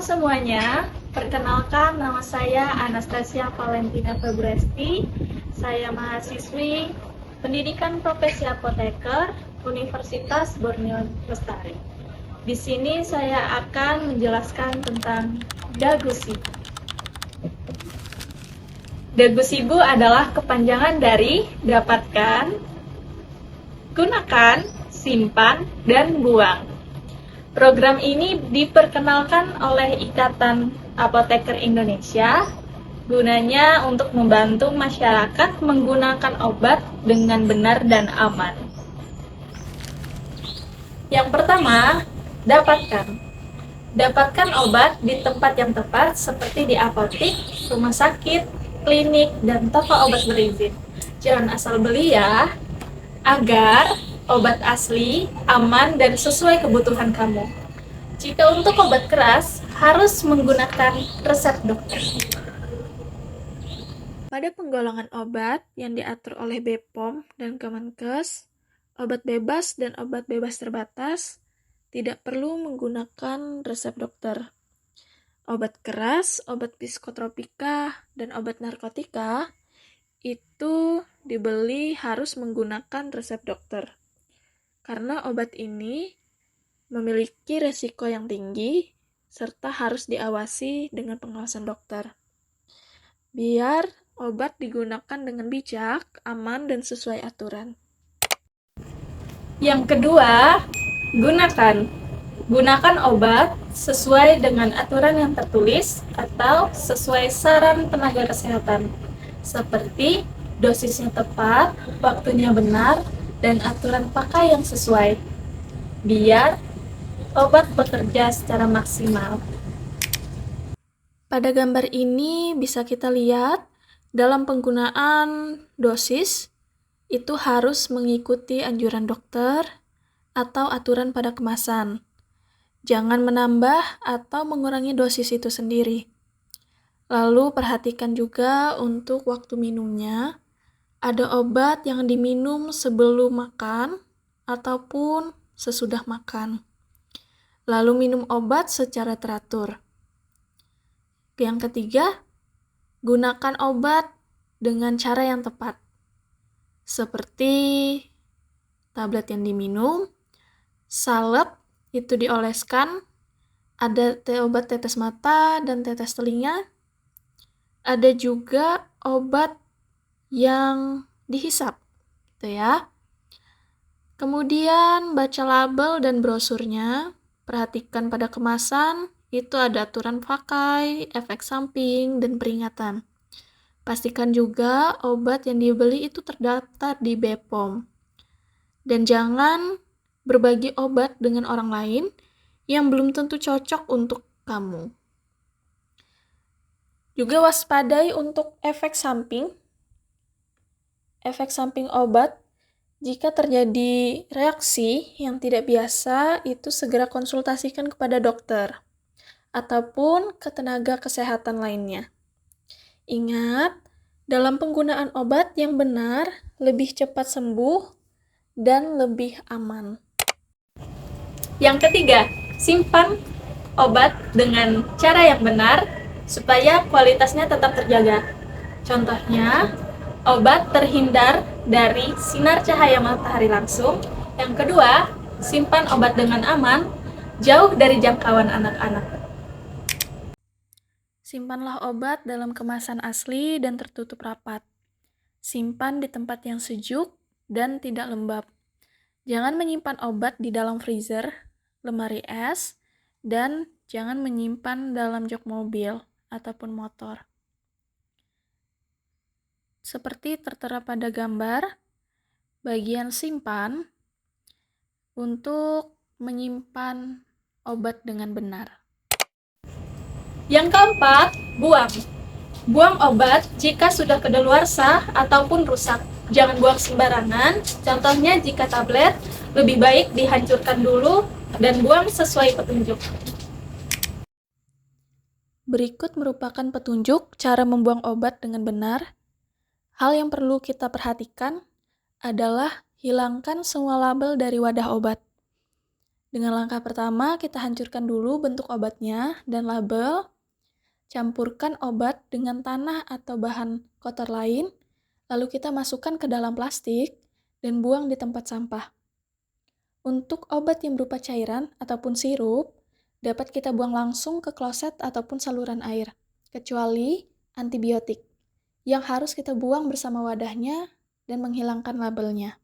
semuanya, perkenalkan nama saya Anastasia Valentina Febresti. Saya mahasiswi Pendidikan Profesi Apoteker Universitas Borneo Lestari. Di sini saya akan menjelaskan tentang Dagusibu. Dagusibu adalah kepanjangan dari dapatkan, gunakan, simpan, dan buang. Program ini diperkenalkan oleh Ikatan Apoteker Indonesia, gunanya untuk membantu masyarakat menggunakan obat dengan benar dan aman. Yang pertama, dapatkan. Dapatkan obat di tempat yang tepat seperti di apotik, rumah sakit, klinik, dan toko obat berizin. Jangan asal beli ya, agar obat asli, aman, dan sesuai kebutuhan kamu. Jika untuk obat keras, harus menggunakan resep dokter. Pada penggolongan obat yang diatur oleh BPOM dan Kemenkes, obat bebas dan obat bebas terbatas tidak perlu menggunakan resep dokter. Obat keras, obat psikotropika, dan obat narkotika itu dibeli harus menggunakan resep dokter. Karena obat ini memiliki resiko yang tinggi serta harus diawasi dengan pengawasan dokter. Biar obat digunakan dengan bijak, aman, dan sesuai aturan. Yang kedua, gunakan. Gunakan obat sesuai dengan aturan yang tertulis atau sesuai saran tenaga kesehatan, seperti dosisnya tepat, waktunya benar, dan aturan pakai yang sesuai, biar obat bekerja secara maksimal. Pada gambar ini bisa kita lihat dalam penggunaan dosis itu harus mengikuti anjuran dokter atau aturan pada kemasan. Jangan menambah atau mengurangi dosis itu sendiri. Lalu perhatikan juga untuk waktu minumnya. Ada obat yang diminum sebelum makan ataupun sesudah makan. Lalu minum obat secara teratur. Yang ketiga, gunakan obat dengan cara yang tepat. Seperti tablet yang diminum, salep itu dioleskan, ada obat tetes mata dan tetes telinga, ada juga obat yang dihisap, gitu ya. Kemudian baca label dan brosurnya, perhatikan pada kemasan, itu ada aturan pakai, efek samping, dan peringatan. Pastikan juga obat yang dibeli itu terdaftar di BPOM. Dan jangan berbagi obat dengan orang lain yang belum tentu cocok untuk kamu. Juga waspadai untuk efek samping. Efek samping obat, jika terjadi reaksi yang tidak biasa, itu segera konsultasikan kepada dokter ataupun ke tenaga kesehatan lainnya. Ingat, dalam penggunaan obat yang benar, lebih cepat sembuh dan lebih aman. Yang ketiga, simpan obat dengan cara yang benar supaya kualitasnya tetap terjaga. Contohnya, obat terhindar dari sinar cahaya matahari langsung. Yang kedua, simpan obat dengan aman, jauh dari jangkauan anak-anak. Simpanlah obat dalam kemasan asli dan tertutup rapat. Simpan di tempat yang sejuk dan tidak lembab. Jangan menyimpan obat di dalam freezer, lemari es, dan jangan menyimpan dalam jok mobil ataupun motor. Seperti tertera pada gambar, bagian simpan untuk menyimpan obat dengan benar. Yang keempat, buang. Buang obat jika sudah kedaluarsa ataupun rusak. Jangan buang sembarangan. Contohnya jika tablet, lebih baik dihancurkan dulu dan buang sesuai petunjuk. Berikut merupakan petunjuk cara membuang obat dengan benar. Hal yang perlu kita perhatikan adalah hilangkan semua label dari wadah obat. Dengan langkah pertama, kita hancurkan dulu bentuk obatnya dan label, campurkan obat dengan tanah atau bahan kotor lain, lalu kita masukkan ke dalam plastik dan buang di tempat sampah. Untuk obat yang berupa cairan ataupun sirup, dapat kita buang langsung ke kloset ataupun saluran air, kecuali antibiotik, yang harus kita buang bersama wadahnya dan menghilangkan labelnya.